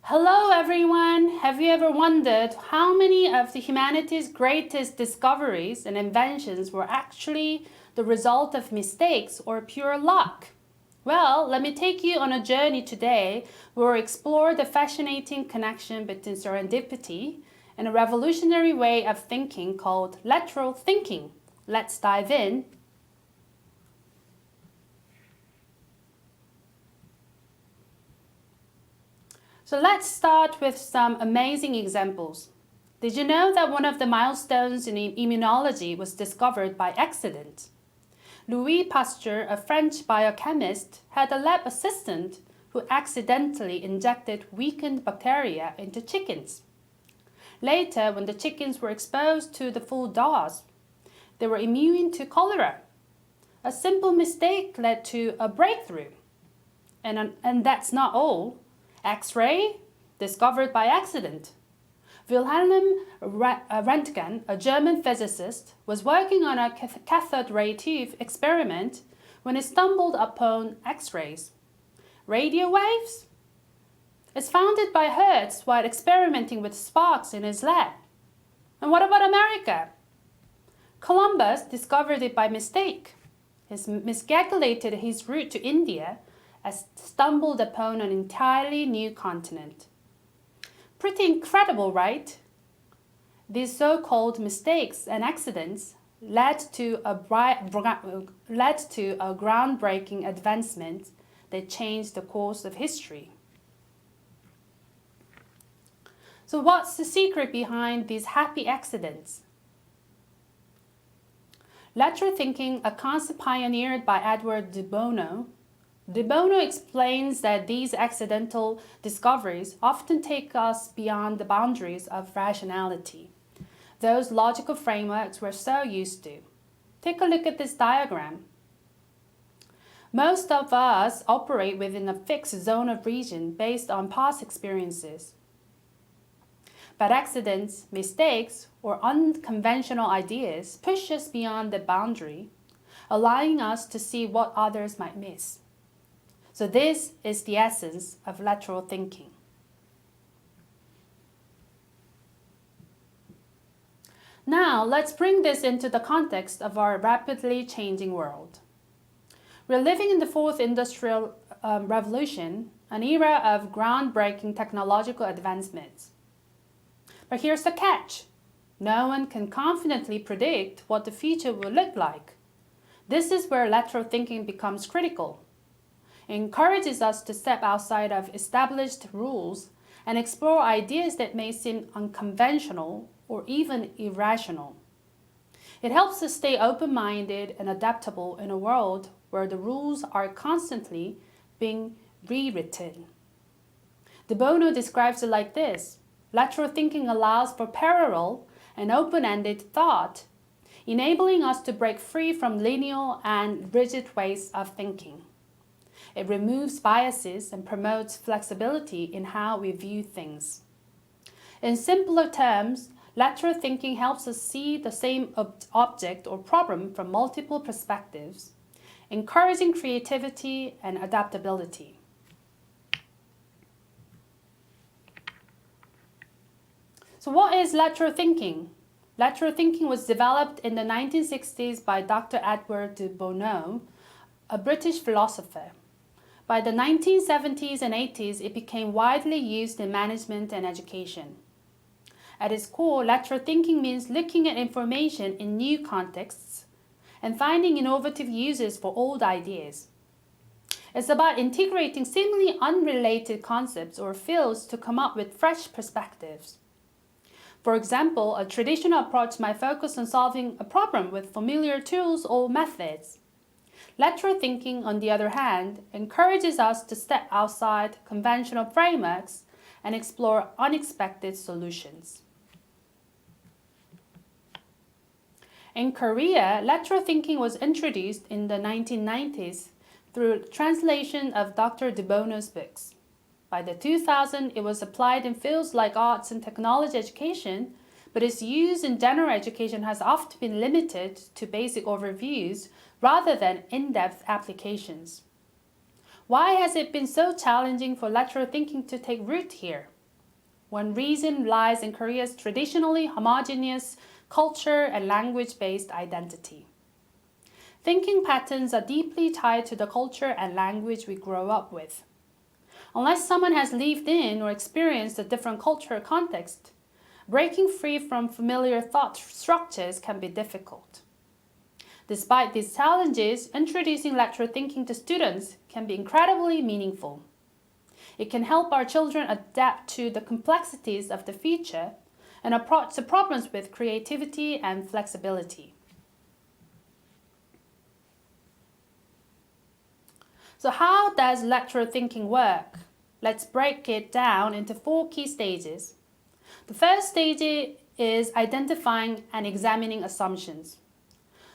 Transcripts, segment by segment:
Hello everyone! Have you ever wondered how many of the humanity's greatest discoveries and inventions were actually the result of mistakes or pure luck? Well, let me take you on a journey today where we explore the fascinating connection between serendipity and a revolutionary way of thinking called lateral thinking. Let's dive in. So let's start with some amazing examples. Did you know that one of the milestones in immunology was discovered by accident? Louis Pasteur, a French biochemist, had a lab assistant who accidentally injected weakened bacteria into chickens. Later, when the chickens were exposed to the full dose, they were immune to cholera. A simple mistake led to a breakthrough. And that's not all. X-ray, discovered by accident. Wilhelm Röntgen, a German physicist, was working on a cathode ray tube experiment when he stumbled upon X-rays. Radio waves? It's founded by Hertz while experimenting with sparks in his lab. And what about America? Columbus discovered it by mistake. He miscalculated his route to India and stumbled upon an entirely new continent. Pretty incredible, right? These so-called mistakes and accidents led to a groundbreaking advancement that changed the course of history. So what's the secret behind these happy accidents? Lateral thinking, a concept pioneered by Edward de Bono. De Bono explains that these accidental discoveries often take us beyond the boundaries of rationality, those logical frameworks we're so used to. Take a look at this diagram. Most of us operate within a fixed zone of region based on past experiences. But accidents, mistakes, or unconventional ideas push us beyond the boundary, allowing us to see what others might miss. So this is the essence of lateral thinking. Now let's bring this into the context of our rapidly changing world. We're living in the fourth industrial revolution, an era of groundbreaking technological advancements. But here's the catch. No one can confidently predict what the future will look like. This is where lateral thinking becomes critical. It encourages us to step outside of established rules and explore ideas that may seem unconventional or even irrational. It helps us stay open-minded and adaptable in a world where the rules are constantly being rewritten. De Bono describes it like this. Lateral thinking allows for parallel and open-ended thought, enabling us to break free from linear and rigid ways of thinking. It removes biases and promotes flexibility in how we view things. In simpler terms, lateral thinking helps us see the same object or problem from multiple perspectives, encouraging creativity and adaptability. So what is lateral thinking? Lateral thinking was developed in the 1960s by Dr. Edward de Bono, a British philosopher. By the 1970s and 80s, it became widely used in management and education. At its core, lateral thinking means looking at information in new contexts and finding innovative uses for old ideas. It's about integrating seemingly unrelated concepts or fields to come up with fresh perspectives. For example, a traditional approach might focus on solving a problem with familiar tools or methods. Lateral thinking, on the other hand, encourages us to step outside conventional frameworks and explore unexpected solutions. In Korea, lateral thinking was introduced in the 1990s through translation of Dr. de Bono's books. By the 2000s, it was applied in fields like arts and technology education, but its use in general education has often been limited to basic overviews rather than in-depth applications. Why has it been so challenging for lateral thinking to take root here? when reason lies in Korea's traditionally homogeneous culture and language-based identity. Thinking patterns are deeply tied to the culture and language we grow up with. Unless someone has lived in or experienced a different cultural context, breaking free from familiar thought structures can be difficult. Despite these challenges, introducing lateral thinking to students can be incredibly meaningful. It can help our children adapt to the complexities of the future and approach the problems with creativity and flexibility. So how does lateral thinking work? Let's break it down into 4 key stages. The first stage is identifying and examining assumptions.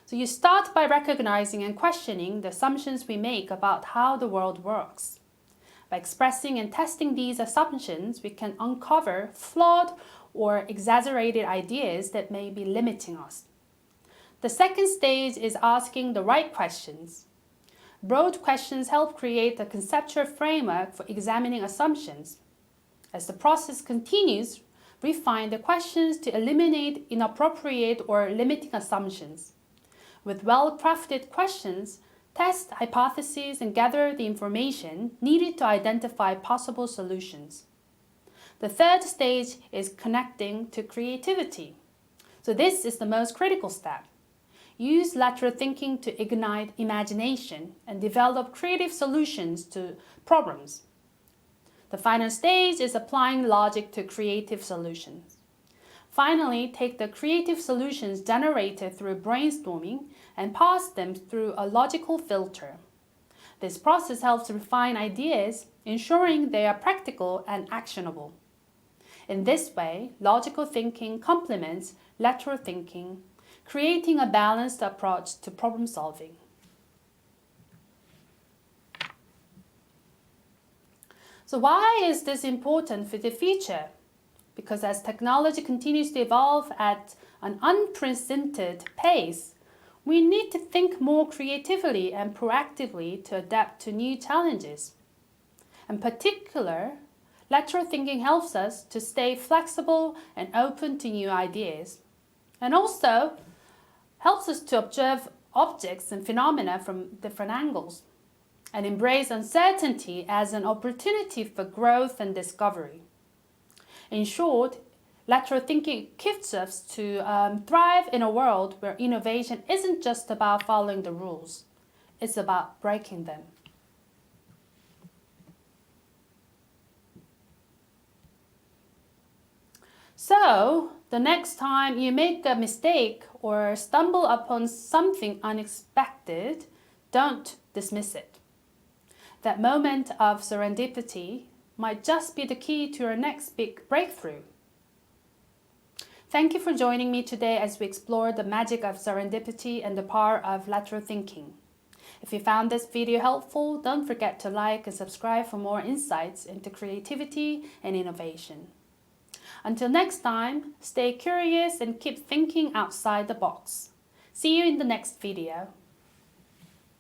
So you start by recognizing and questioning the assumptions we make about how the world works. By expressing and testing these assumptions, we can uncover flawed or exaggerated ideas that may be limiting us. The second stage is asking the right questions. Broad questions help create a conceptual framework for examining assumptions. As the process continues, refine the questions to eliminate inappropriate or limiting assumptions. With well-crafted questions, test hypotheses and gather the information needed to identify possible solutions. The third stage is connecting to creativity. So this is the most critical step. Use lateral thinking to ignite imagination and develop creative solutions to problems. The final stage is applying logic to creative solutions. Finally, take the creative solutions generated through brainstorming and pass them through a logical filter. This process helps refine ideas, ensuring they are practical and actionable. In this way, logical thinking complements lateral thinking, creating a balanced approach to problem solving. So why is this important for the future? Because as technology continues to evolve at an unprecedented pace, we need to think more creatively and proactively to adapt to new challenges. In particular, lateral thinking helps us to stay flexible and open to new ideas, and also helps us to observe objects and phenomena from different angles, and embrace uncertainty as an opportunity for growth and discovery. In short, lateral thinking equips us to thrive in a world where innovation isn't just about following the rules, it's about breaking them. So, the next time you make a mistake or stumble upon something unexpected, don't dismiss it. That moment of serendipity might just be the key to your next big breakthrough. Thank you for joining me today as we explore the magic of serendipity and the power of lateral thinking. If you found this video helpful, don't forget to like and subscribe for more insights into creativity and innovation. Until next time, stay curious and keep thinking outside the box. See you in the next video.